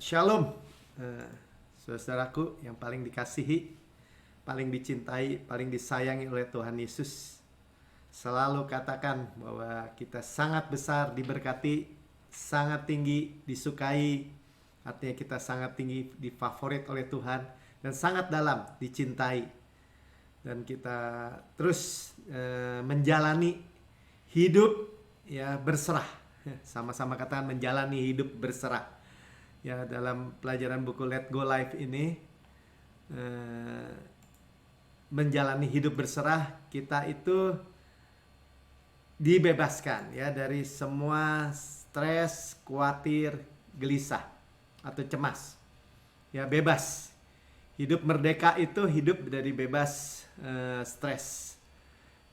Shalom, saudaraku yang paling dikasihi, paling dicintai, paling disayangi oleh Tuhan Yesus. Selalu katakan bahwa kita sangat besar diberkati, sangat tinggi disukai, artinya kita sangat tinggi difavorit oleh Tuhan, dan sangat dalam dicintai. Dan kita terus menjalani hidup ya berserah. Sama-sama katakan menjalani hidup berserah. Ya, dalam pelajaran buku Let Go Life ini menjalani hidup berserah, kita itu dibebaskan ya dari semua stres, khawatir, gelisah atau cemas. Ya, bebas. Hidup merdeka itu hidup dari bebas stres.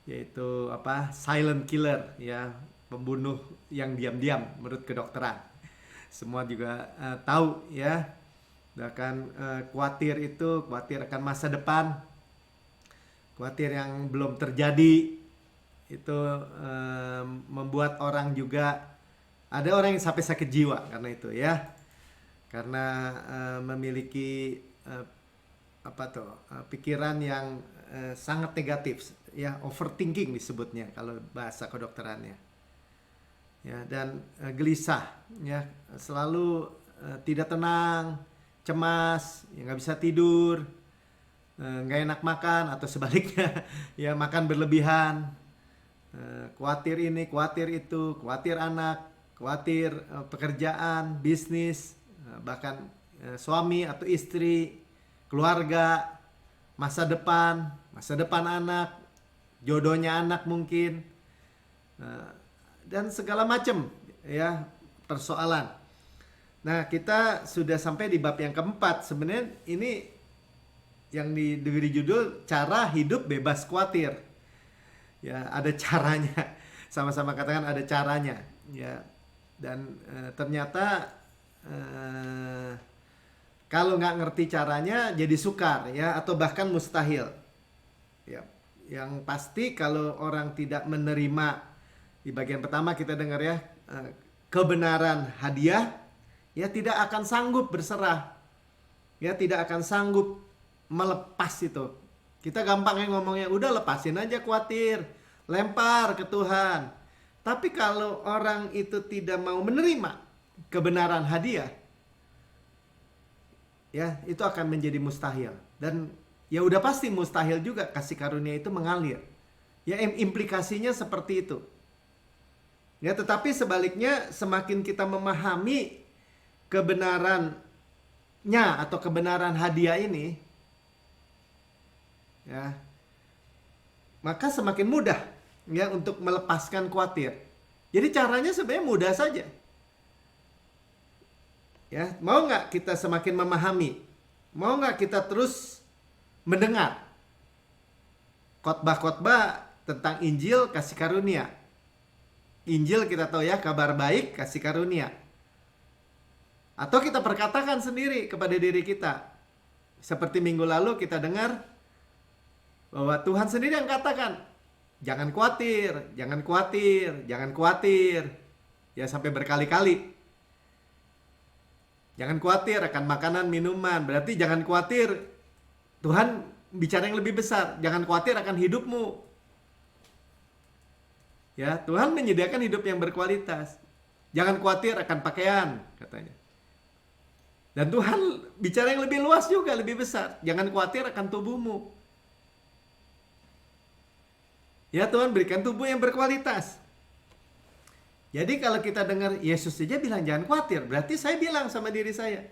Yaitu silent killer ya, pembunuh yang diam-diam menurut kedokteran. Semua juga tahu ya, bahkan khawatir akan masa depan, khawatir yang belum terjadi, itu membuat orang juga, ada orang yang sampai sakit jiwa karena itu ya, karena memiliki pikiran yang sangat negatif ya, overthinking disebutnya kalau bahasa kedokterannya. Ya, dan gelisah ya, selalu tidak tenang, cemas, ya, nggak bisa tidur, nggak enak makan atau sebaliknya ya, makan berlebihan, khawatir ini, khawatir itu, khawatir anak, khawatir pekerjaan, bisnis, bahkan suami atau istri, keluarga, masa depan anak, jodohnya anak mungkin, dan segala macam ya persoalan. Nah, kita sudah sampai di bab yang keempat. Sebenarnya ini yang diberi judul cara hidup bebas khawatir. Ya, ada caranya. Sama-sama katakan ada caranya. Ya, dan ternyata kalau nggak ngerti caranya jadi sukar ya, atau bahkan mustahil. Ya, yang pasti kalau orang tidak menerima, di bagian pertama kita dengar ya, kebenaran hadiah, ya tidak akan sanggup berserah. Ya tidak akan sanggup melepas itu. Kita gampangnya ngomongnya, udah lepasin aja khawatir, lempar ke Tuhan. Tapi kalau orang itu tidak mau menerima kebenaran hadiah, ya itu akan menjadi mustahil. Dan ya udah pasti mustahil juga kasih karunia itu mengalir. Ya implikasinya seperti itu. Ya, tetapi sebaliknya semakin kita memahami kebenarannya atau kebenaran hadiah ini, ya, maka semakin mudah ya untuk melepaskan khawatir. Jadi caranya sebenarnya mudah saja. Ya, mau nggak kita semakin memahami? Mau nggak kita terus mendengar khotbah-khotbah tentang Injil kasih karunia? Injil kita tahu ya, kabar baik kasih karunia. Atau kita perkatakan sendiri kepada diri kita. Seperti minggu lalu kita dengar bahwa Tuhan sendiri yang katakan, jangan khawatir, jangan khawatir, jangan khawatir. Ya sampai berkali-kali. Jangan khawatir akan makanan, minuman. Berarti jangan khawatir, Tuhan bicara yang lebih besar. Jangan khawatir akan hidupmu. Ya, Tuhan menyediakan hidup yang berkualitas. Jangan khawatir akan pakaian, katanya. Dan Tuhan bicara yang lebih luas juga, lebih besar. Jangan khawatir akan tubuhmu. Ya, Tuhan berikan tubuh yang berkualitas. Jadi kalau kita dengar Yesus saja bilang jangan khawatir, berarti saya bilang sama diri saya,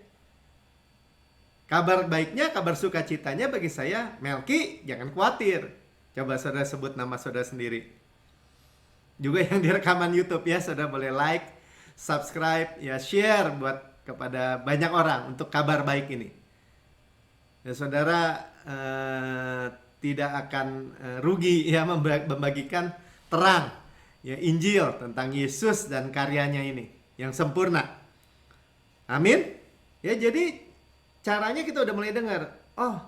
kabar baiknya, kabar sukacitanya bagi saya, Melki, jangan khawatir. Coba saudara sebut nama saudara sendiri. Juga yang di rekaman YouTube ya, saudara boleh like, subscribe, ya share buat kepada banyak orang untuk kabar baik ini. Ya, saudara tidak akan rugi ya membagikan terang ya Injil tentang Yesus dan karyanya ini yang sempurna. Amin. Ya, jadi caranya kita udah mulai dengar. Oh,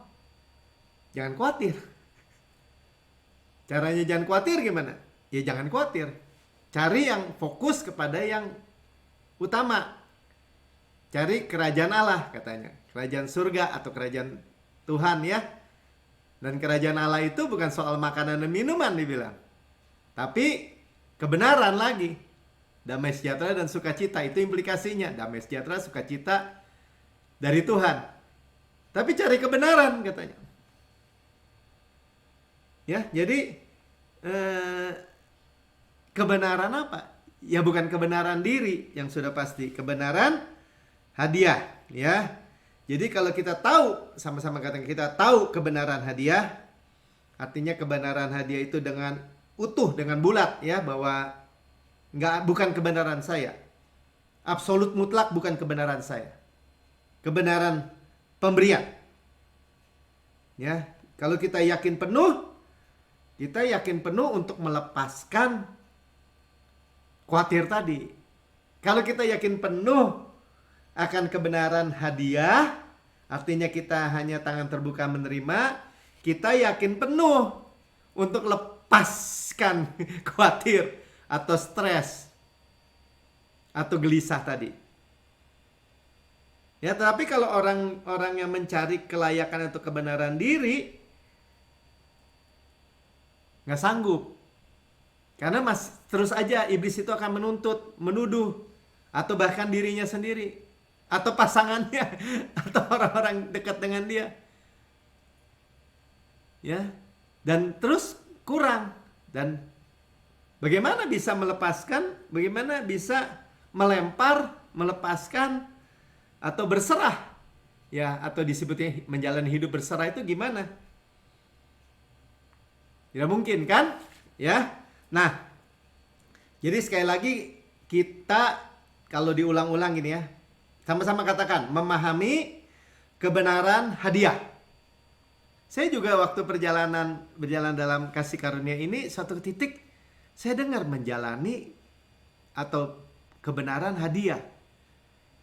jangan khawatir. Caranya jangan khawatir gimana? Ya jangan khawatir. Cari yang fokus kepada yang utama. Cari kerajaan Allah katanya. Kerajaan surga atau kerajaan Tuhan ya. Dan kerajaan Allah itu bukan soal makanan dan minuman dibilang. Tapi kebenaran lagi. Damai sejahtera dan sukacita itu implikasinya. Damai sejahtera, sukacita dari Tuhan. Tapi cari kebenaran katanya. Ya, jadi kebenaran apa? Ya bukan kebenaran diri yang sudah pasti, kebenaran hadiah, ya. Jadi kalau kita tahu, sama-sama katakan kita tahu kebenaran hadiah, artinya kebenaran hadiah itu dengan utuh, dengan bulat, ya, bahwa bukan kebenaran saya. Absolut mutlak bukan kebenaran saya. Kebenaran pemberian. Ya, kalau kita yakin penuh untuk melepaskan khawatir tadi. Kalau kita yakin penuh akan kebenaran hadiah, artinya kita hanya tangan terbuka menerima, kita yakin penuh untuk lepaskan khawatir atau stres atau gelisah tadi. Ya, tapi kalau orang yang mencari kelayakan atau kebenaran diri, nggak sanggup. Karena terus aja iblis itu akan menuntut, menuduh, atau bahkan dirinya sendiri, atau pasangannya, atau orang-orang dekat dengan dia. Ya, dan terus kurang. Dan bagaimana bisa melepaskan, bagaimana bisa melempar, melepaskan, atau berserah. Ya, atau disebutnya menjalani hidup berserah itu gimana? Tidak mungkin kan? Ya. Nah, jadi sekali lagi kita kalau diulang-ulang gini ya, sama-sama katakan memahami kebenaran hadiah. Saya juga waktu berjalan dalam kasih karunia ini, suatu titik saya dengar menjalani atau kebenaran hadiah.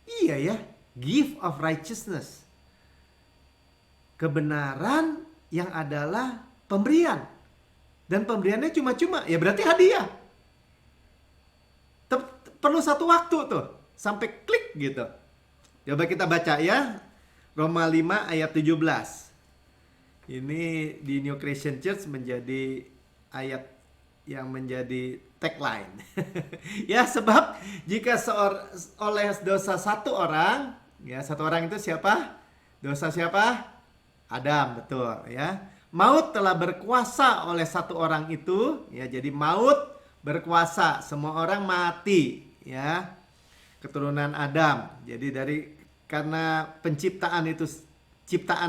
Iya ya, gift of righteousness. Kebenaran yang adalah pemberian. Dan pemberiannya cuma-cuma, ya berarti hadiah. Perlu satu waktu tuh, sampai klik gitu. Coba kita baca ya, Roma 5 ayat 17. Ini di New Creation Church menjadi ayat yang menjadi tagline. Ya, sebab jika oleh dosa satu orang, ya satu orang itu siapa? Dosa siapa? Adam, betul ya. Maut telah berkuasa oleh satu orang itu, ya. Jadi maut berkuasa, semua orang mati, ya. Keturunan Adam. Jadi karena ciptaan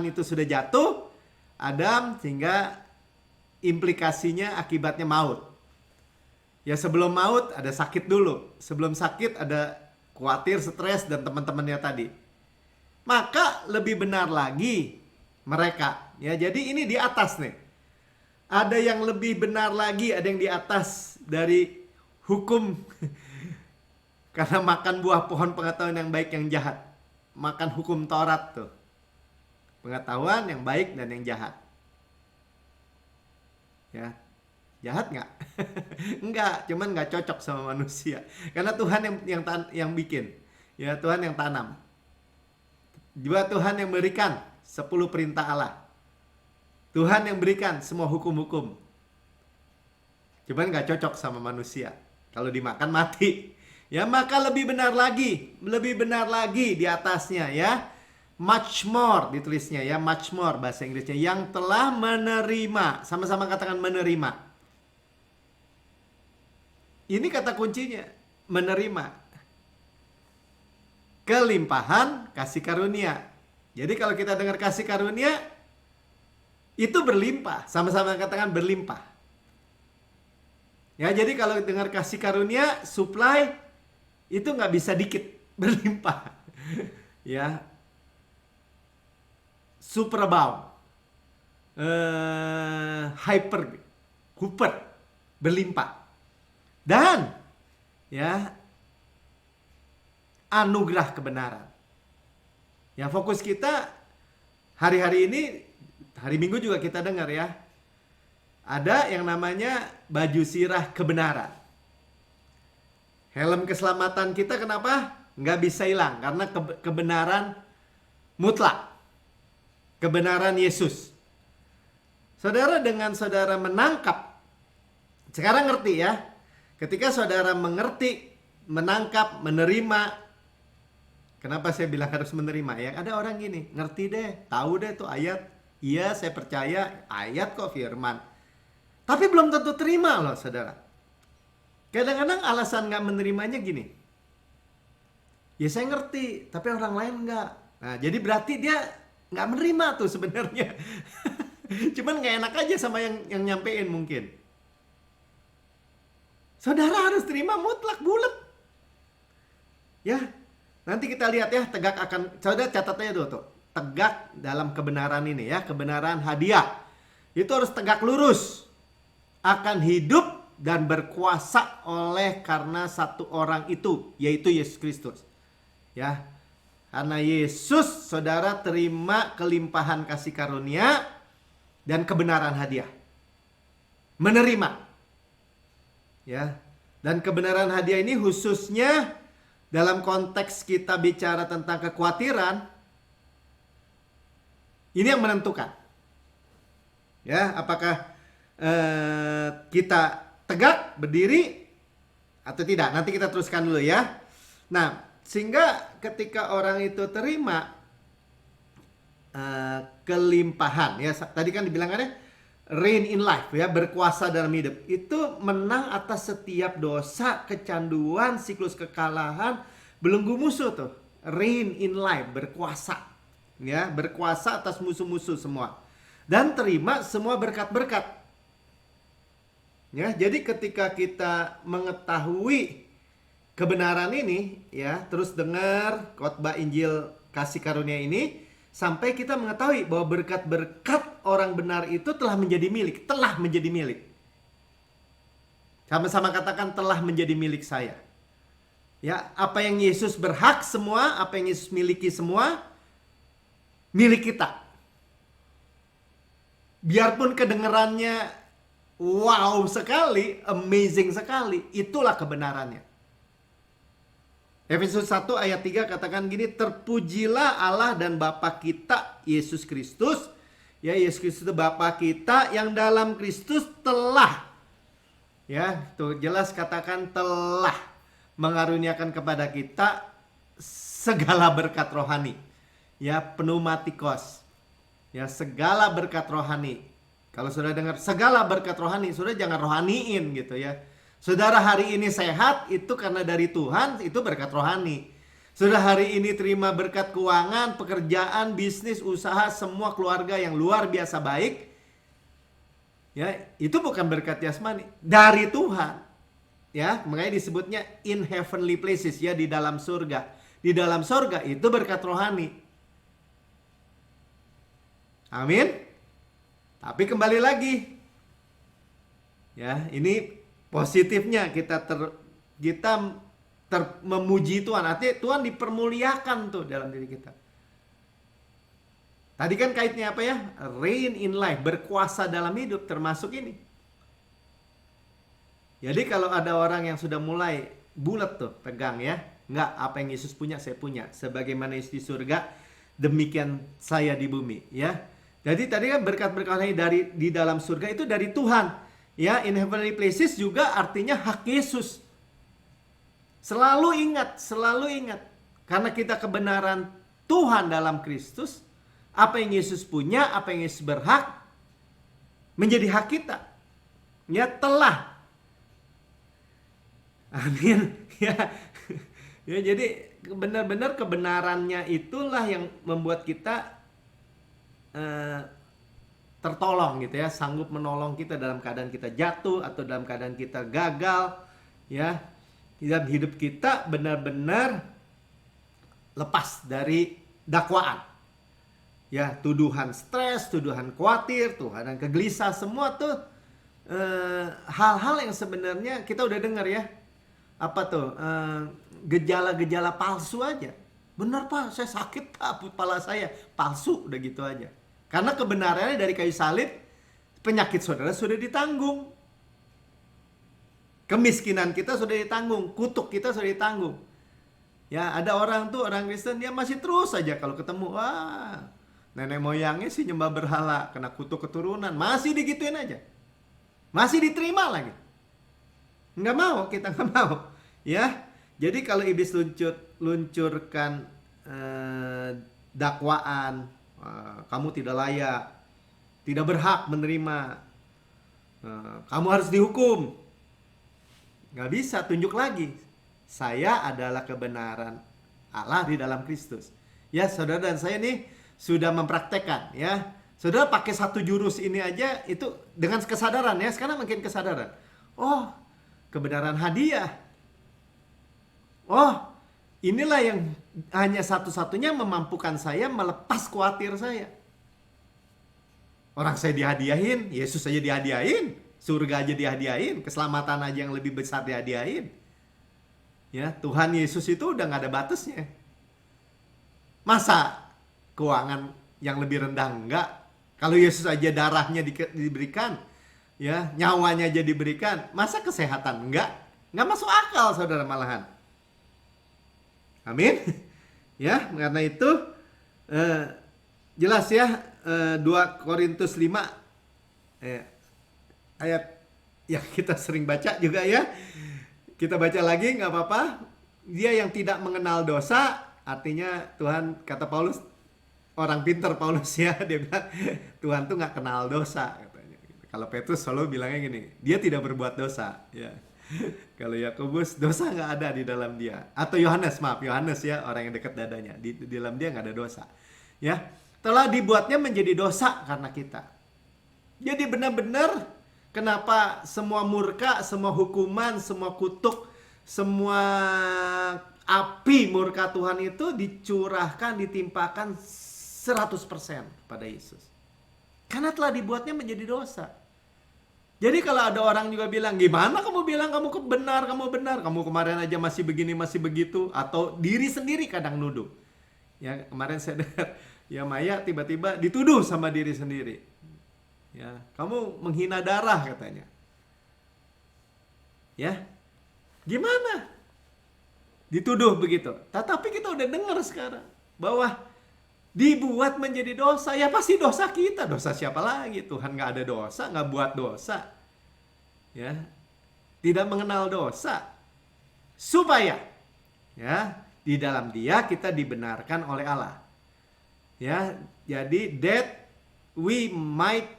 itu sudah jatuh, Adam, sehingga implikasinya akibatnya maut. Ya, sebelum maut ada sakit dulu, sebelum sakit ada khawatir, stres dan teman-temannya tadi. Maka lebih benar lagi mereka. Ya, jadi ini di atas nih. Ada yang lebih benar lagi, ada yang di atas dari hukum. Karena makan buah pohon pengetahuan yang baik yang jahat. Makan hukum Taurat tuh. Pengetahuan yang baik dan yang jahat. Ya. Jahat nggak? Enggak, cuman nggak cocok sama manusia. Karena Tuhan yang bikin. Ya, Tuhan yang tanam. Juga Tuhan yang berikan 10 perintah Allah. Tuhan yang berikan semua hukum-hukum. Cuman gak cocok sama manusia. Kalau dimakan mati. Ya, maka lebih benar lagi di atasnya ya. Much more ditulisnya ya, much more bahasa Inggrisnya. Yang telah menerima. Sama-sama katakan menerima. Ini kata kuncinya, menerima. Kelimpahan kasih karunia. Jadi kalau kita dengar kasih karunia, itu berlimpah. Sama-sama katakan berlimpah. Ya, jadi kalau dengar kasih karunia, supply itu nggak bisa dikit, berlimpah. Ya, superabound, hyper, berlimpah. Dan ya, anugerah kebenaran. Ya, fokus kita hari-hari ini, hari Minggu juga kita dengar ya. Ada yang namanya baju sirah kebenaran. Helm keselamatan kita kenapa? nggak bisa hilang karena kebenaran mutlak, kebenaran Yesus. Saudara, dengan saudara menangkap, sekarang ngerti ya, ketika saudara mengerti, menangkap, menerima. Kenapa saya bilang harus menerima ya? Ada orang gini, ngerti deh, tahu deh tuh ayat, iya saya percaya ayat kok firman, tapi belum tentu terima loh saudara. Kadang-kadang alasan nggak menerimanya gini, ya saya ngerti, tapi orang lain nggak. Nah jadi berarti dia nggak menerima tuh sebenarnya. Cuman nggak enak aja sama yang nyampein mungkin. Saudara harus terima mutlak bulat. Ya, nanti kita lihat ya, tegak akan, saudara catatnya dulu tuh. Tegak dalam kebenaran ini ya, kebenaran hadiah. Itu harus tegak lurus. Akan hidup dan berkuasa oleh karena satu orang itu, yaitu Yesus Kristus. Ya, karena Yesus, saudara terima kelimpahan kasih karunia dan kebenaran hadiah. Menerima. Ya, dan kebenaran hadiah ini khususnya dalam konteks kita bicara tentang kekhawatiran, ini yang menentukan. Ya, apakah kita tegak, berdiri, atau tidak. Nanti kita teruskan dulu ya. Nah, sehingga ketika orang itu terima kelimpahan, ya tadi kan dibilangkannya reign in life, ya berkuasa dalam hidup, itu menang atas setiap dosa, kecanduan, siklus kekalahan, belenggu musuh tuh. Reign in life, berkuasa, ya berkuasa atas musuh-musuh semua, dan terima semua berkat-berkat. Ya, jadi ketika kita mengetahui kebenaran ini, ya terus dengar khotbah Injil kasih karunia ini, sampai kita mengetahui bahwa berkat-berkat orang benar itu telah menjadi milik. Telah menjadi milik. Sama-sama katakan, telah menjadi milik saya. Ya, apa yang Yesus berhak semua, apa yang Yesus miliki semua, milik kita. Biarpun kedengarannya wow sekali, amazing sekali, itulah kebenarannya. Efesus 1 ayat 3 katakan gini, terpujilah Allah dan Bapa kita Yesus Kristus. Ya, Yesus Kristus itu Bapa kita yang dalam Kristus telah, ya tuh jelas katakan telah mengaruniakan kepada kita segala berkat rohani. Ya, pneumatikos. Ya, segala berkat rohani. Kalau sudah dengar segala berkat rohani, sudah jangan rohaniin gitu ya. Saudara hari ini sehat, itu karena dari Tuhan, itu berkat rohani. Saudara hari ini terima berkat keuangan, pekerjaan, bisnis, usaha, semua keluarga yang luar biasa baik, ya itu bukan berkat jasmani, dari Tuhan. Ya, makanya disebutnya in heavenly places, ya di dalam surga. Di dalam surga itu berkat rohani. Amin. Tapi kembali lagi, ya ini positifnya kita memuji Tuhan, artinya Tuhan dipermuliakan tuh dalam diri kita. Tadi kan kaitnya apa ya? Reign in life, berkuasa dalam hidup, termasuk ini. Jadi kalau ada orang yang sudah mulai bulat tuh, pegang ya, enggak, apa yang Yesus punya saya punya, sebagaimana Yesus di surga, demikian saya di bumi, ya. Jadi tadi kan berkat-berkat dari di dalam surga itu dari Tuhan. Ya, in heavenly places juga artinya hak Yesus. Selalu ingat. Karena kita kebenaran Tuhan dalam Kristus, apa yang Yesus punya, apa yang Yesus berhak, menjadi hak kita. Ya, telah. Amin. Ya, ya jadi benar-benar kebenarannya itulah yang membuat kita tertolong gitu ya, sanggup menolong kita dalam keadaan kita jatuh atau dalam keadaan kita gagal, ya. Dan hidup kita benar-benar lepas dari dakwaan. Ya, tuduhan stres, tuduhan khawatir, tuduhan kegelisah, semua tuh hal-hal yang sebenarnya kita udah dengar ya. Apa tuh? Gejala-gejala palsu aja. Benar Pak, saya sakit Pak, kepala saya palsu, udah gitu aja. Karena kebenarannya dari kayu salib, penyakit saudara sudah ditanggung. Kemiskinan kita sudah ditanggung, kutuk kita sudah ditanggung. Ya, ada orang tuh, orang Kristen, dia masih terus saja kalau ketemu, wah, nenek moyangnya sih nyembah berhala, kena kutuk keturunan, masih digituin aja. Masih diterima lagi. Nggak mau, kita nggak mau. Ya, jadi kalau iblis luncurkan dakwaan, kamu tidak layak, tidak berhak menerima, kamu harus dihukum. Nggak bisa, tunjuk lagi. Saya adalah kebenaran Allah di dalam Kristus. Ya, saudara dan saya nih sudah mempraktekkan ya. Saudara pakai satu jurus ini aja itu dengan kesadaran ya. Sekarang makin kesadaran. Oh, kebenaran hadiah. Oh, inilah yang hanya satu-satunya memampukan saya melepas khawatir saya. Orang saya dihadiahin, Yesus aja dihadiahin, surga aja dihadiahin, keselamatan aja yang lebih besar dihadiahin. Ya, Tuhan Yesus itu udah nggak ada batasnya. Masa keuangan yang lebih rendah enggak? Kalau Yesus aja darahnya diberikan, ya, nyawanya aja diberikan, masa kesehatan enggak? Nggak masuk akal, saudara, malahan. Amin. Ya, karena itu jelas ya, 2 Korintus 5 ayat yang kita sering baca juga ya. Kita baca lagi nggak apa-apa. Dia yang tidak mengenal dosa, artinya Tuhan, kata Paulus, orang pinter Paulus ya, dia bilang Tuhan tuh nggak kenal dosa katanya. Kalau Petrus selalu bilangnya gini, dia tidak berbuat dosa ya. Kalau Yakobus, dosa nggak ada di dalam dia. Atau Yohanes, maaf, Yohanes ya, orang yang dekat dadanya, di dalam dia nggak ada dosa ya. Telah dibuatnya menjadi dosa karena kita. Jadi benar-benar kenapa semua murka, semua hukuman, semua kutuk, semua api murka Tuhan itu dicurahkan, ditimpakan 100% pada Yesus. Karena telah dibuatnya menjadi dosa. Jadi kalau ada orang juga bilang, gimana kamu bilang kamu benar, kamu kemarin aja masih begini, masih begitu, atau diri sendiri kadang nuduh. Ya, kemarin saya dengar, ya Maya tiba-tiba dituduh sama diri sendiri. Ya, kamu menghina darah katanya. Ya, gimana? Dituduh begitu. Tetapi kita udah dengar sekarang bahwa dibuat menjadi dosa. Ya pasti dosa kita. Dosa siapa lagi? Tuhan nggak ada dosa, nggak buat dosa. Ya, tidak mengenal dosa. Supaya ya di dalam Dia kita dibenarkan oleh Allah. Ya, jadi that we might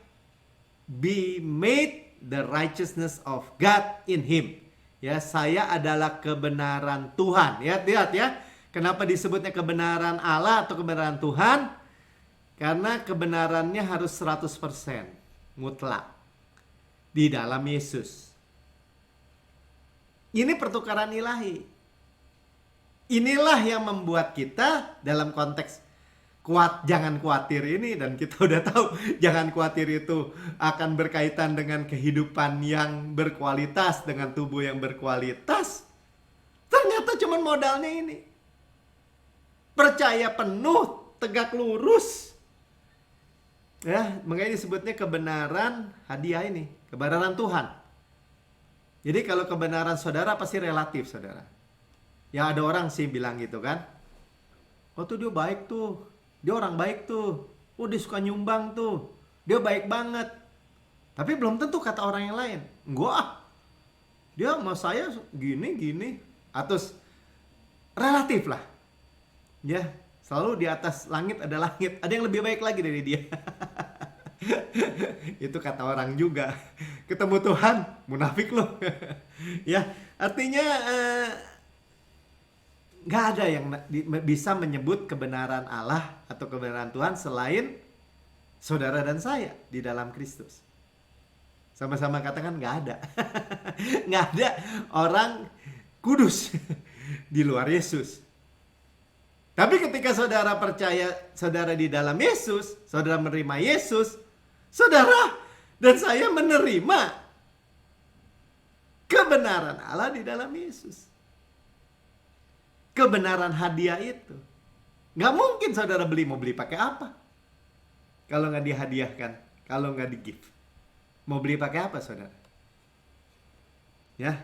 be made the righteousness of God in Him. Ya, saya adalah kebenaran Tuhan. Ya, lihat ya. Kenapa disebutnya kebenaran Allah atau kebenaran Tuhan? Karena kebenarannya harus 100% mutlak di dalam Yesus. Ini pertukaran ilahi. Inilah yang membuat kita dalam konteks jangan khawatir ini, dan kita udah tahu jangan khawatir itu akan berkaitan dengan kehidupan yang berkualitas, dengan tubuh yang berkualitas. Ternyata cuma modalnya ini. Percaya penuh, tegak lurus. Ya, makanya disebutnya kebenaran hadiah ini, kebenaran Tuhan. Jadi kalau kebenaran saudara pasti relatif, saudara. Ya ada orang sih bilang gitu kan. Oh tuh dia baik tuh. Dia orang baik tuh. Oh dia suka nyumbang tuh. Dia baik banget. Tapi belum tentu kata orang yang lain. Enggak. Dia sama saya gini. Atau relatif lah. Ya, selalu di atas langit ada langit. Ada yang lebih baik lagi dari dia. Itu kata orang juga. Ketemu Tuhan, munafik loh. Ya, artinya nggak ada yang bisa menyebut kebenaran Allah atau kebenaran Tuhan selain saudara dan saya di dalam Kristus. Sama-sama katakan nggak ada. Nggak ada orang kudus di luar Yesus. Tapi ketika saudara percaya, saudara di dalam Yesus, saudara menerima Yesus, saudara dan saya menerima kebenaran Allah di dalam Yesus. Kebenaran hadiah itu. Nggak mungkin saudara mau beli pakai apa? Kalau nggak dihadiahkan, kalau nggak di-gift. Mau beli pakai apa saudara? Ya,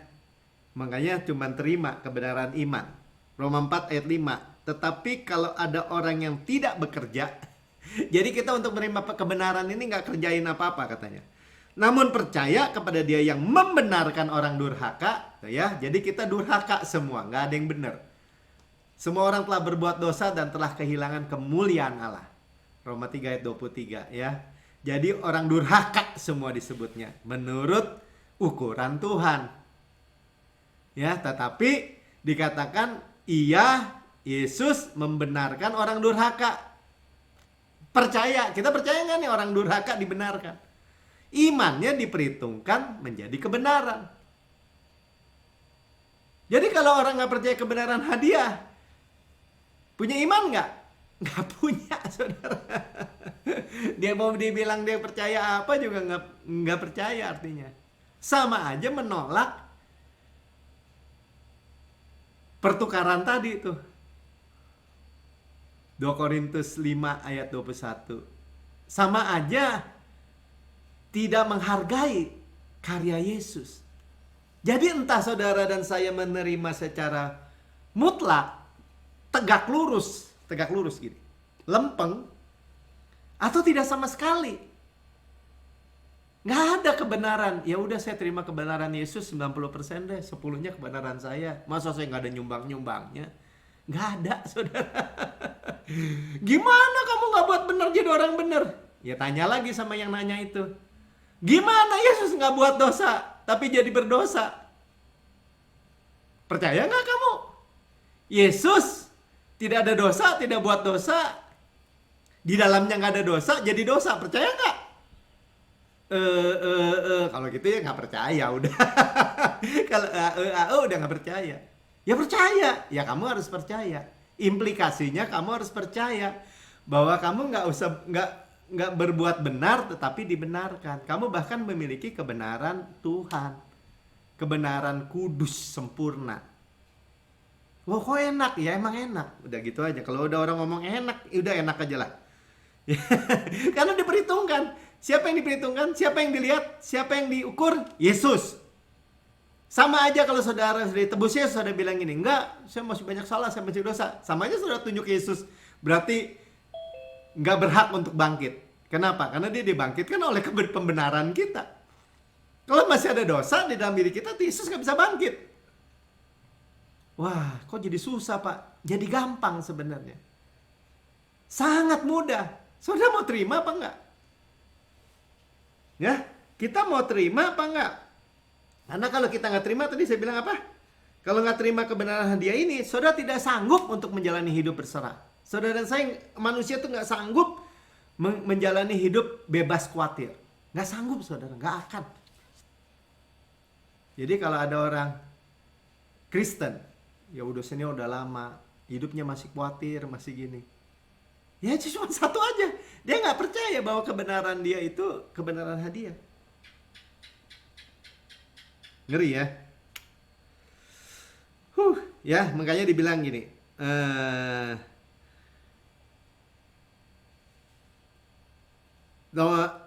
makanya cuma terima kebenaran iman. Roma 4 ayat 5. Tetapi kalau ada orang yang tidak bekerja, jadi kita untuk menerima kebenaran ini nggak kerjain apa-apa katanya. Namun percaya kepada dia yang membenarkan orang durhaka, ya. Jadi kita durhaka semua, nggak ada yang benar. Semua orang telah berbuat dosa dan telah kehilangan kemuliaan Allah. Roma 3 ayat 23, ya. Jadi orang durhaka semua disebutnya menurut ukuran Tuhan. Ya, tetapi dikatakan Yesus membenarkan orang durhaka. Percaya, kita percaya nggak nih orang durhaka dibenarkan? Imannya diperhitungkan menjadi kebenaran. Jadi kalau orang nggak percaya kebenaran hadiah, punya iman nggak? Nggak punya, saudara. Dia mau dibilang dia percaya apa juga nggak percaya artinya. Sama aja menolak pertukaran tadi tuh. 2 Korintus 5 ayat 21. Sama aja tidak menghargai karya Yesus. Jadi entah saudara dan saya menerima secara mutlak, tegak lurus gini, lempeng, atau tidak sama sekali. Nggak ada kebenaran. Ya udah, saya terima kebenaran Yesus 90% deh, 10-nya kebenaran saya. Masa saya nggak ada nyumbang-nyumbangnya? Nggak ada, saudara. Gimana kamu nggak buat benar jadi orang benar? Ya tanya lagi sama yang nanya itu. Gimana Yesus nggak buat dosa tapi jadi berdosa? Percaya nggak kamu? Yesus tidak ada dosa, tidak buat dosa, di dalamnya nggak ada dosa, jadi dosa. Percaya nggak? Kalau gitu ya nggak percaya udah. Kalau udah nggak percaya. Ya percaya, ya kamu harus percaya. Implikasinya kamu harus percaya bahwa kamu nggak berbuat benar tetapi dibenarkan. Kamu bahkan memiliki kebenaran Tuhan, kebenaran kudus sempurna. Wah, kok enak? Ya emang enak. Udah gitu aja. Kalau udah orang ngomong enak, ya udah enak aja lah. Karena diperhitungkan. Siapa yang diperhitungkan? Siapa yang dilihat? Siapa yang diukur? Yesus. Sama aja kalau saudara sudah ditebus Yesus, saudara bilang gini, enggak, saya masih banyak salah, saya masih dosa. Sama aja saudara tunjuk Yesus. Berarti nggak berhak untuk bangkit. Kenapa? Karena dia dibangkitkan oleh pembenaran kita. Kalau masih ada dosa di dalam diri kita, Yesus nggak bisa bangkit. Wah, kok jadi susah Pak? Jadi gampang sebenarnya. Sangat mudah. Saudara mau terima apa enggak? Ya, kita mau terima apa enggak? Karena kalau kita nggak terima, tadi saya bilang apa? Kalau nggak terima kebenaran hadiah ini, saudara tidak sanggup untuk menjalani hidup berserah. Saudara dan saya, manusia tuh nggak sanggup menjalani hidup bebas khawatir. Nggak sanggup saudara, nggak akan. Jadi kalau ada orang Kristen, ya udah sini udah lama, hidupnya masih khawatir, masih gini. Ya cuma satu aja, dia nggak percaya bahwa kebenaran dia itu kebenaran hadiah. Ngeri ya. Ya makanya dibilang gini.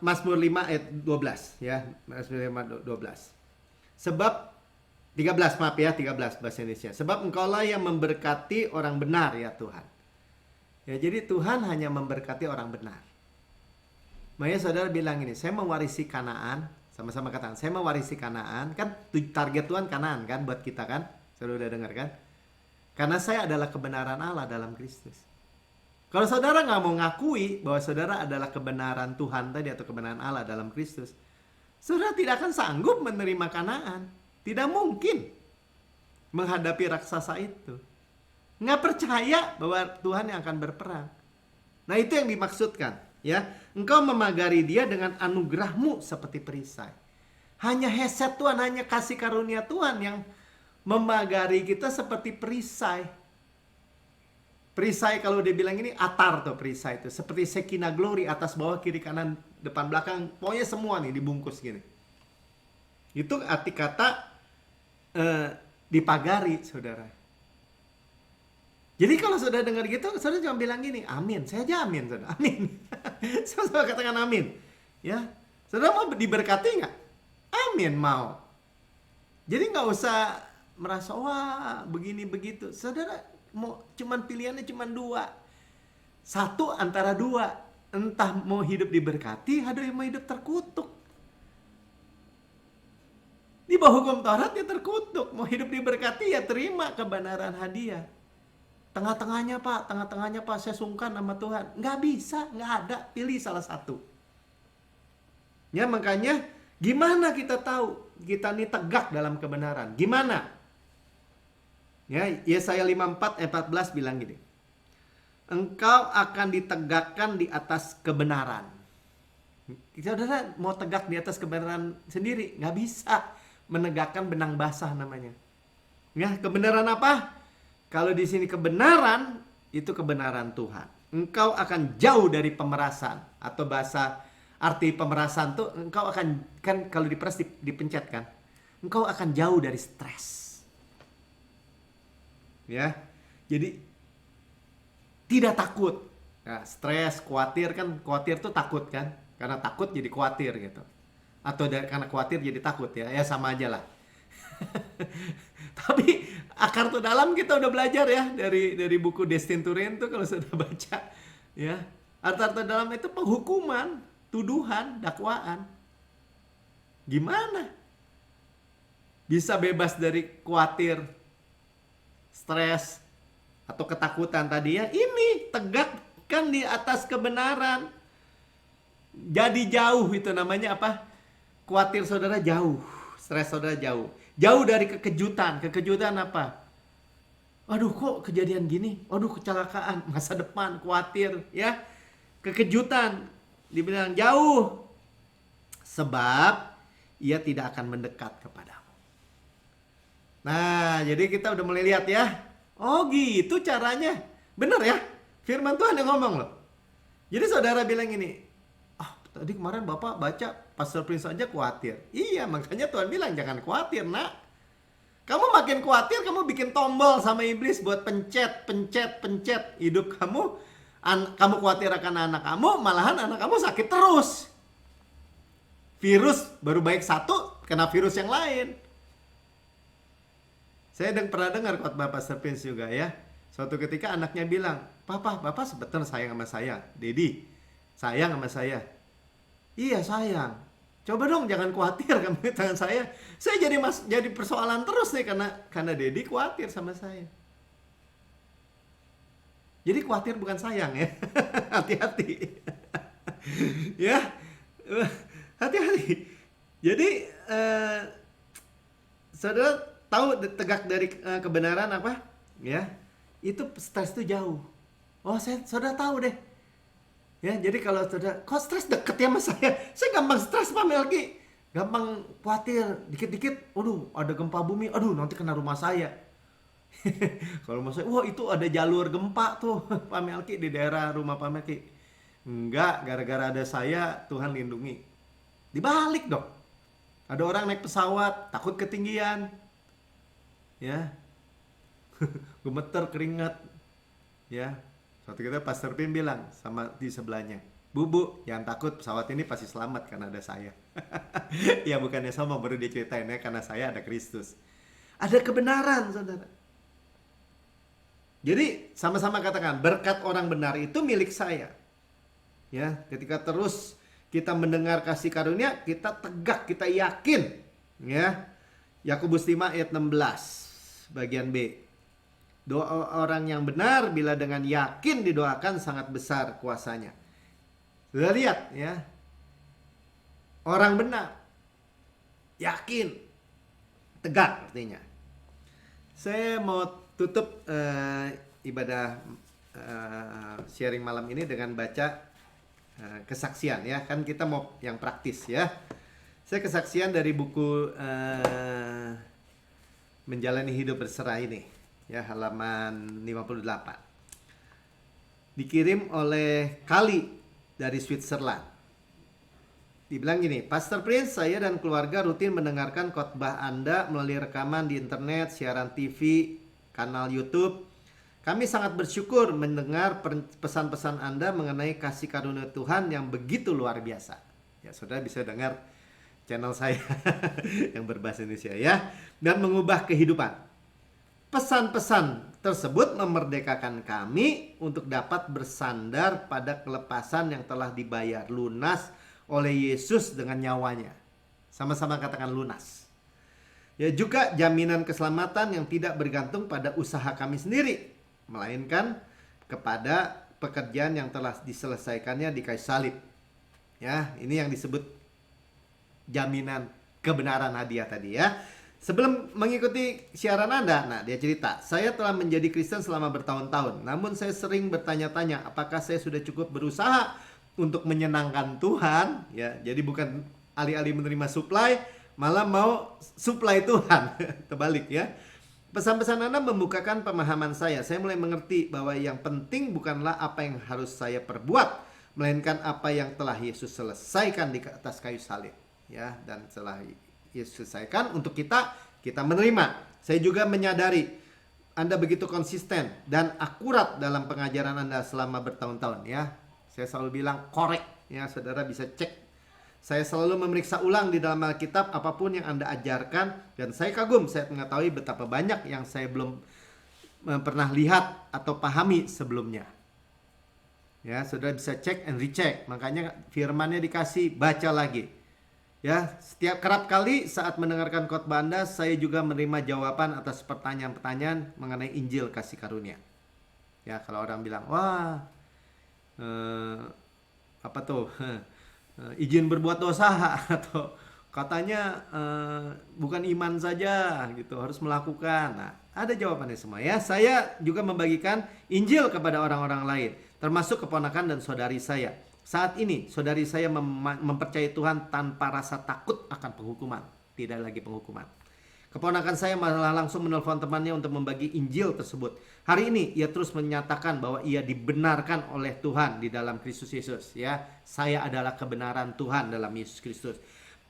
Mazmur 5 ayat 12 ya. Mazmur 5 12. Sebab 13 maaf ya, 13 bahasa Indonesia. Sebab Engkaulah yang memberkati orang benar ya Tuhan. Ya jadi Tuhan hanya memberkati orang benar. Makanya saudara bilang ini, saya mewarisi Kanaan. Sama-sama katakan, saya mewarisi Kanaan. Kan target Tuhan Kanaan kan buat kita kan? Saudara udah dengar kan? Karena saya adalah kebenaran Allah dalam Kristus. Kalau saudara nggak mau ngakui bahwa saudara adalah kebenaran Tuhan tadi atau kebenaran Allah dalam Kristus, saudara tidak akan sanggup menerima Kanaan. Tidak mungkin menghadapi raksasa itu. Nggak percaya bahwa Tuhan yang akan berperang. Nah itu yang dimaksudkan. Ya, engkau memagari dia dengan anugerahmu seperti perisai. Hanya heset Tuhan, hanya kasih karunia Tuhan yang memagari kita seperti perisai. Perisai kalau dia bilang ini atar tuh perisai itu. Seperti Shekinah glory atas bawah kiri kanan depan belakang. Pokoknya semua nih dibungkus gini. Itu arti kata dipagari saudara. Jadi kalau saudara dengar gitu, saudara cuma bilang gini, amin. Saya aja amin, saudara. Amin. Saudara katakan amin. Ya, saudara mau diberkati nggak? Amin, mau. Jadi nggak usah merasa, wah begini begitu. Saudara Cuman pilihannya cuman dua. Satu antara dua. Entah mau hidup diberkati atau mau hidup terkutuk. Di bawah hukum Taurat ya terkutuk. Mau hidup diberkati ya terima kebenaran hadiah. Tengah-tengahnya Pak, saya sungkan sama Tuhan. Nggak bisa, nggak ada. Pilih salah satu. Ya makanya gimana kita tahu kita ini tegak dalam kebenaran? Gimana? Ya, Yesaya 54:14 bilang gini. Engkau akan ditegakkan di atas kebenaran. Saudara mau tegak di atas kebenaran sendiri? Nggak bisa. Menegakkan benang basah namanya. Ya, kebenaran apa? Kalau di sini kebenaran, itu kebenaran Tuhan. Engkau akan jauh dari pemerasan. Atau bahasa arti pemerasan tuh, engkau akan, kan kalau diperas dipencet kan. Engkau akan jauh dari stres. Ya, jadi tidak takut. Nah, stres, khawatir kan, khawatir tuh takut kan. Karena takut jadi khawatir gitu. Atau karena khawatir jadi takut ya. Ya sama aja lah. Tapi akar tuh dalam kita udah belajar ya dari buku Destin Turin tuh kalau sudah baca ya. Akar tuh dalam itu penghukuman, tuduhan, dakwaan. Gimana? Bisa bebas dari khawatir, stres, atau ketakutan tadi ya. Ini tegakkan di atas kebenaran. Jadi jauh itu namanya apa? Khawatir saudara jauh, stres saudara jauh. Jauh dari kekejutan. Kekejutan apa? Aduh kok kejadian gini? Aduh kecelakaan, masa depan, khawatir ya. Kekejutan dibilang jauh. Sebab ia tidak akan mendekat kepadamu. Nah, jadi kita udah mulai lihat ya. Oh gitu caranya. Bener ya? Firman Tuhan yang ngomong loh. Jadi saudara bilang ini, tadi kemarin Bapak baca Pastor Prince aja khawatir. Iya, makanya Tuhan bilang jangan khawatir, nak. Kamu makin khawatir, kamu bikin tombol sama iblis buat pencet hidup kamu. Kamu khawatir akan anak kamu, malahan anak kamu sakit terus. Virus baru baik satu, kena virus yang lain. Saya pernah dengar khotbah Pastor Prince juga ya. Suatu ketika anaknya bilang, Bapak sebetulnya sayang sama saya. Dedi, sayang sama saya. Iya sayang. Coba dong jangan khawatir kamu di tangan saya. Saya jadi persoalan terus nih karena Dedi khawatir sama saya. Jadi khawatir bukan sayang ya. Hati-hati. Ya. Hati-hati. Jadi saudara tahu tegak dari kebenaran apa? Ya. Itu stres itu jauh. Oh, saudara tahu deh. Ya, jadi kalau saudara, kok stres deket ya sama saya gampang stres Pak Melki. Gampang khawatir, dikit-dikit, aduh ada gempa bumi, aduh nanti kena rumah saya. Kalau rumah saya, wah itu ada jalur gempa tuh Pak Melki di daerah rumah Pak Melki. Enggak, gara-gara ada saya, Tuhan lindungi. Dibalik dong. Ada orang naik pesawat, takut ketinggian. Ya, gemeter, keringat. Ya, suatu ketika Pastor Pim bilang sama di sebelahnya, Bu, jangan takut, pesawat ini pasti selamat karena ada saya. Ya bukannya sama, baru dia ceritain ya, karena saya ada Kristus. Ada kebenaran, saudara. Jadi sama-sama katakan, berkat orang benar itu milik saya. Ya, ketika terus kita mendengar kasih karunia, kita tegak, kita yakin. Ya, Yakobus 5 ayat 16 bagian B. Doa orang yang benar bila dengan yakin didoakan sangat besar kuasanya. Sudah lihat ya. Orang benar. Yakin. Tegak artinya. Saya mau tutup ibadah sharing malam ini dengan baca kesaksian ya. Kan kita mau yang praktis ya. Saya kesaksian dari buku Menjalani Hidup Berserah ini. Ya, halaman 58. Dikirim oleh Kali dari Switzerland. Dibilang gini, Pastor Prince, saya dan keluarga rutin mendengarkan khotbah Anda melalui rekaman di internet, siaran TV, kanal YouTube. Kami sangat bersyukur mendengar pesan-pesan Anda mengenai kasih karunia Tuhan yang begitu luar biasa. Ya, saudara bisa dengar channel saya yang berbahasa Indonesia ya. Dan mengubah kehidupan. Pesan-pesan tersebut memerdekakan kami untuk dapat bersandar pada kelepasan yang telah dibayar lunas oleh Yesus dengan nyawanya. Sama-sama katakan lunas. Ya, juga jaminan keselamatan yang tidak bergantung pada usaha kami sendiri, melainkan kepada pekerjaan yang telah diselesaikannya di kayu salib. Ya, ini yang disebut jaminan kebenaran hadiah tadi ya. Sebelum mengikuti siaran Anda, nah dia cerita, saya telah menjadi Kristen selama bertahun-tahun. Namun saya sering bertanya-tanya, apakah saya sudah cukup berusaha untuk menyenangkan Tuhan? Ya, jadi bukan alih-alih menerima supply, malah mau supply Tuhan. Terbalik ya. Pesan-pesan Anda membukakan pemahaman saya. Saya mulai mengerti bahwa yang penting bukanlah apa yang harus saya perbuat, melainkan apa yang telah Yesus selesaikan di atas kayu salib. Ya, dan setelah Yesus selesaikan untuk kita menerima. Saya juga menyadari Anda begitu konsisten dan akurat dalam pengajaran Anda selama bertahun-tahun ya. Saya selalu bilang korek ya, saudara bisa cek. Saya selalu memeriksa ulang di dalam Alkitab apapun yang Anda ajarkan, dan saya kagum, saya mengetahui betapa banyak yang saya belum pernah lihat atau pahami sebelumnya. Ya, saudara bisa cek and recheck. Makanya firmannya dikasih, baca lagi. Ya, setiap kerap kali saat mendengarkan khotbah Anda, saya juga menerima jawaban atas pertanyaan-pertanyaan mengenai Injil kasih karunia. Ya, kalau orang bilang, wah, apa tuh, izin berbuat dosa atau katanya bukan iman saja gitu, harus melakukan. Nah, ada jawabannya semua ya. Saya juga membagikan Injil kepada orang-orang lain, termasuk keponakan dan saudari saya. Saat ini saudari saya mempercayai Tuhan tanpa rasa takut akan penghukuman. Tidak lagi penghukuman. Keponakan saya malah langsung menelpon temannya untuk membagi Injil tersebut. Hari ini ia terus menyatakan bahwa ia dibenarkan oleh Tuhan di dalam Kristus Yesus. Ya, saya adalah kebenaran Tuhan dalam Yesus Kristus.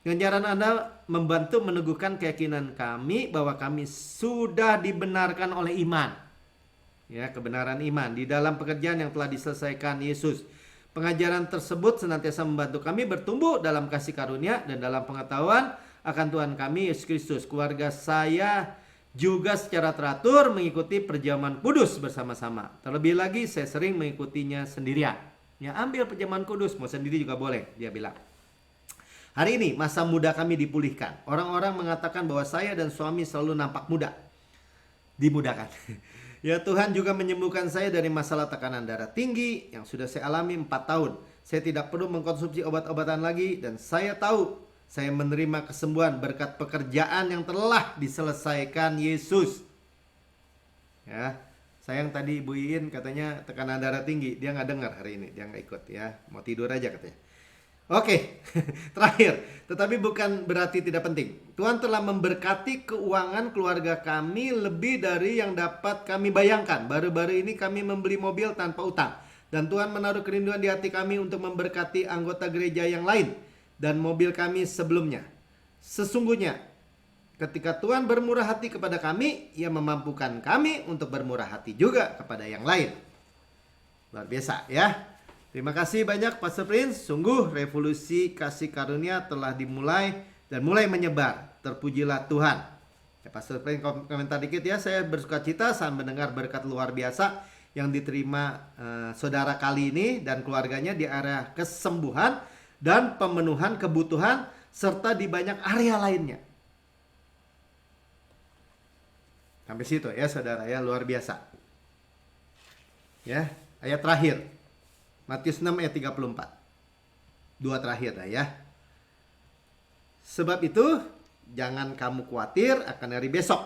Pengajaran Anda membantu meneguhkan keyakinan kami bahwa kami sudah dibenarkan oleh iman. Ya, kebenaran iman di dalam pekerjaan yang telah diselesaikan Yesus. Pengajaran tersebut senantiasa membantu kami bertumbuh dalam kasih karunia dan dalam pengetahuan akan Tuhan kami Yesus Kristus. Keluarga saya juga secara teratur mengikuti perjamuan kudus bersama-sama. Terlebih lagi saya sering mengikutinya sendirian. Ya, ambil perjamuan kudus, mau sendiri juga boleh, dia bilang. Hari ini masa muda kami dipulihkan. Orang-orang mengatakan bahwa saya dan suami selalu nampak muda. Dimudahkan. Ya, Tuhan juga menyembuhkan saya dari masalah tekanan darah tinggi yang sudah saya alami 4 tahun. Saya tidak perlu mengkonsumsi obat-obatan lagi, dan saya tahu saya menerima kesembuhan berkat pekerjaan yang telah diselesaikan Yesus. Ya, sayang tadi Ibu Iin katanya tekanan darah tinggi, dia nggak dengar hari ini, dia nggak ikut ya, mau tidur aja katanya. Oke, terakhir, tetapi bukan berarti tidak penting. Tuhan telah memberkati keuangan keluarga kami lebih dari yang dapat kami bayangkan. Baru-baru ini kami membeli mobil tanpa utang. Dan Tuhan menaruh kerinduan di hati kami untuk memberkati anggota gereja yang lain dan mobil kami sebelumnya. Sesungguhnya, ketika Tuhan bermurah hati kepada kami, Ia memampukan kami untuk bermurah hati juga kepada yang lain. Luar biasa ya. Terima kasih banyak Pastor Prince. Sungguh revolusi kasih karunia telah dimulai dan mulai menyebar. Terpujilah Tuhan. Ya, Pastor Prince komentar dikit ya. Saya bersuka cita saat mendengar berkat luar biasa yang diterima saudara kali ini dan keluarganya di area kesembuhan dan pemenuhan kebutuhan serta di banyak area lainnya. Sampai situ ya saudara ya, luar biasa. Ya, ayat terakhir. Matius 6 ayat 34. Dua terakhir dah ya. Sebab itu jangan kamu khawatir akan hari besok,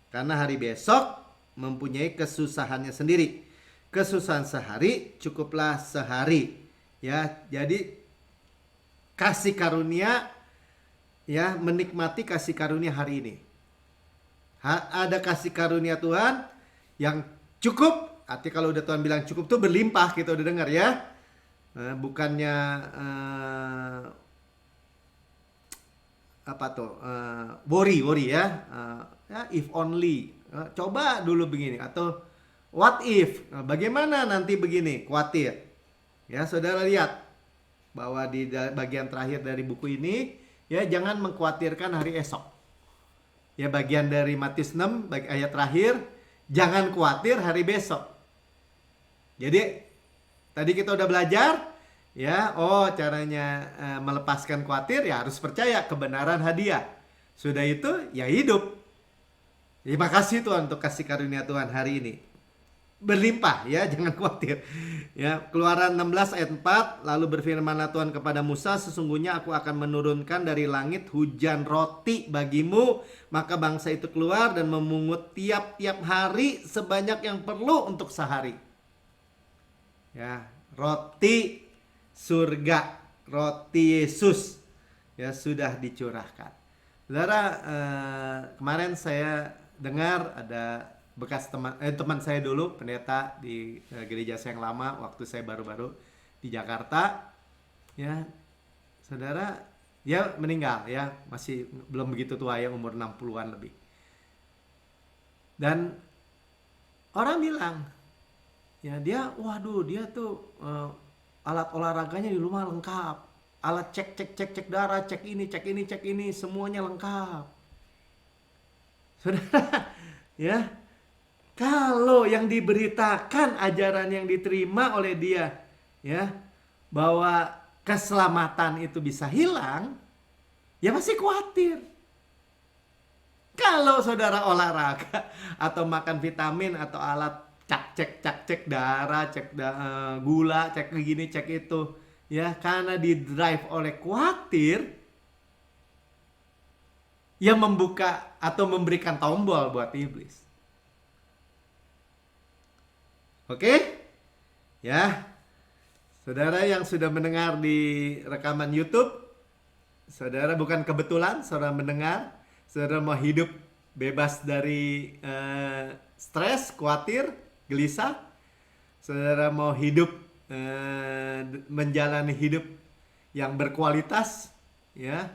karena hari besok mempunyai kesusahannya sendiri. Kesusahan sehari cukuplah sehari. Ya, jadi kasih karunia ya, menikmati kasih karunia hari ini. Ada kasih karunia Tuhan yang cukup. Arti kalau udah Tuhan bilang cukup tuh berlimpah, kita udah dengar ya. Bukannya apa tuh worry ya, ya if only, coba dulu begini, atau what if, bagaimana nanti begini, khawatir ya. Saudara lihat bahwa di bagian terakhir dari buku ini ya, jangan mengkhawatirkan hari esok ya. Bagian dari Matius 6 ayat terakhir, Jangan khawatir hari besok. Jadi tadi kita udah belajar ya, caranya melepaskan khawatir ya harus percaya kebenaran hadiah. Sudah itu ya hidup. Terima kasih Tuhan untuk kasih karunia Tuhan hari ini. Berlimpah ya, jangan khawatir. Ya, Keluaran 16 ayat 4, lalu berfirmanlah Tuhan kepada Musa, sesungguhnya aku akan menurunkan dari langit hujan roti bagimu, maka bangsa itu keluar dan memungut tiap-tiap hari sebanyak yang perlu untuk sehari. Ya, roti surga, roti Yesus ya sudah dicurahkan. Saudara, kemarin saya dengar ada bekas teman saya dulu, pendeta di gereja saya yang lama waktu saya baru-baru di Jakarta. Ya, saudara, dia meninggal ya, masih belum begitu tua ya, umur 60-an lebih. Dan orang bilang, ya dia, waduh dia tuh alat olahraganya di rumah lengkap. Alat cek darah, cek ini, semuanya lengkap. Saudara, ya, kalau yang diberitakan ajaran yang diterima oleh dia, ya, bahwa keselamatan itu bisa hilang, ya masih khawatir. Kalau saudara olahraga atau makan vitamin atau alat cek darah, gula, cek gini, cek itu, ya, karena di drive oleh khawatir, yang membuka atau memberikan tombol buat iblis. Oke? Ya. Saudara yang sudah mendengar di rekaman YouTube, saudara bukan kebetulan saudara mendengar, saudara mau hidup bebas dari stres, khawatir, gelisah. Saudara mau hidup menjalani hidup yang berkualitas, ya,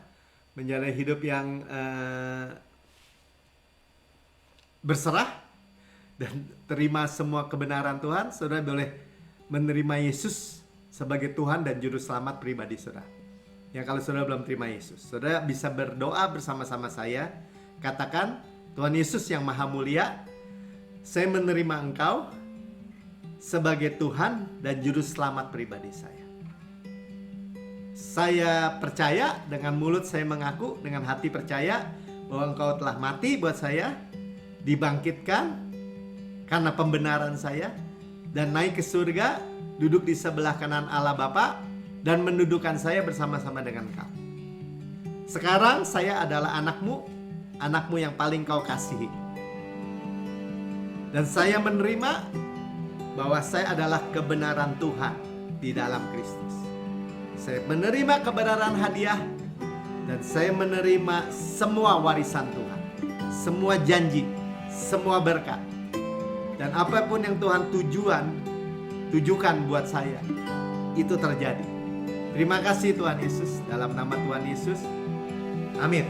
menjalani hidup yang berserah dan terima semua kebenaran Tuhan, saudara boleh menerima Yesus sebagai Tuhan dan Juru Selamat pribadi saudara. Ya, kalau saudara belum terima Yesus, saudara bisa berdoa bersama-sama saya. Katakan, Tuhan Yesus yang Maha Mulia, saya menerima Engkau sebagai Tuhan dan Juru Selamat pribadi saya. Saya percaya, dengan mulut saya mengaku, dengan hati percaya bahwa Engkau telah mati buat saya, dibangkitkan karena pembenaran saya, dan naik ke surga, duduk di sebelah kanan Allah Bapa, dan mendudukkan saya bersama-sama dengan Engkau. Sekarang saya adalah anakmu yang paling Kau kasihi. Dan saya menerima bahwa saya adalah kebenaran Tuhan di dalam Kristus. Saya menerima kebenaran hadiah, dan saya menerima semua warisan Tuhan, semua janji, semua berkat, dan apapun yang Tuhan tujukan buat saya, itu terjadi. Terima kasih Tuhan Yesus, dalam nama Tuhan Yesus. Amin.